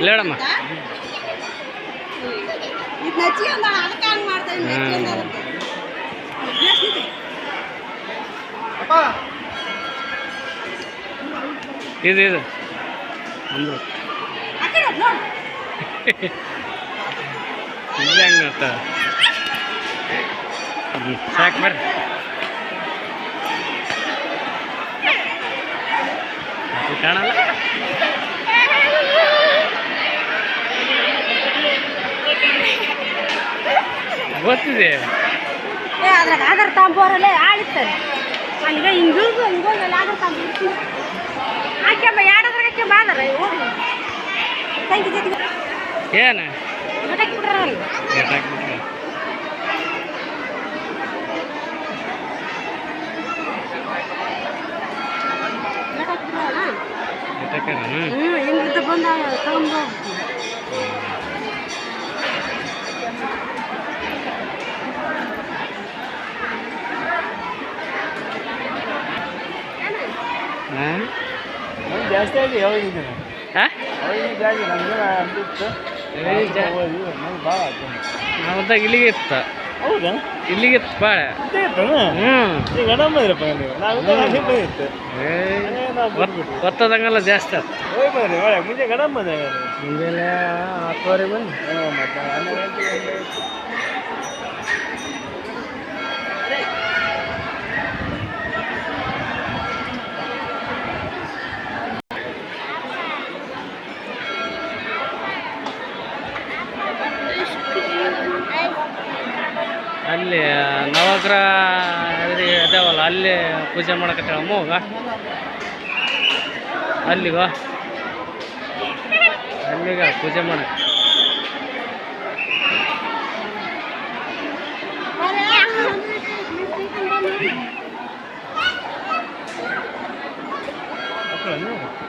ಹೇಳಮ್ಮ ಇದು ಇದು ಅಂದ್ರು ಇಲ್ಲ ಹಂಗೆ ನೋಡ್ತಾ ಸಾಕು ಬರ್ರಿ ಕಾಣಲ್ಲ ಗೊತ್ತಿದೆ ಅದ್ರಾಗ ಆಧಾರ್ ತಾಂಬೋರಲ್ಲೇ ಆಳಿತಾರೆ ಅಲ್ಲಿಗೆ ಹಿಂಗಿಳಿದು ಹಿಂಗೋಗಿ ಅಲ್ಲಿ ಆಧಾರ್ ತಾಂಬ ಹಾಕ್ಯಮ್ಮ ಎರಡದ್ರಾಗ ಹಾಕ್ಯಮ್ಮ ಆಧಾರ ಹೋಗಿ ತಂಗಿ ಜೊತೆಗೆ ಏನು ಗಟಾಕಿ ಬಿಡ್ರ ಗಟಾಕ್ಬಿಟ್ರೆ ಗಟಾಕರ ಹಿಂಗಿದ್ದ ಬಂದ ತಗೊಂಡು ಜಾಸ್ತಿ ಆಗಿ ಯಾವಾಗ ನಾವಂತಾಗ ಇಲ್ಲಿಗೆ ಇತ್ತ ಹೌದಾ ಇಲ್ಲಿಗೆ ಇತ್ತು ಭಾಳ ಈಗ ಗಡಂಬದ್ರಪ್ಪ ನೀವು ನಾವು ಇತ್ತು ಗೊತ್ತದಂಗೆಲ್ಲ ಜಾಸ್ತಿ ಆಯ್ತು ಹೋಗಿ ಬರ್ರಿ ಒಳಗೆ ಮುಂಚೆ ಗಡಂಬದ ಮುಂಜಾನೆ 10:30 ಬಂದು ಮತ್ತೆ 12 ಗಂಟೆಗೆ ಅಲ್ಲಿ ನವಗ್ರಹ ಅದಾವಲ್ಲ ಅಲ್ಲಿ ಪೂಜೆ ಮಾಡಕತ್ತ ಅಮ್ಮಗ ಅಲ್ಲಿಗ ಪೂಜೆ ಮಾಡಕ್ಕೆ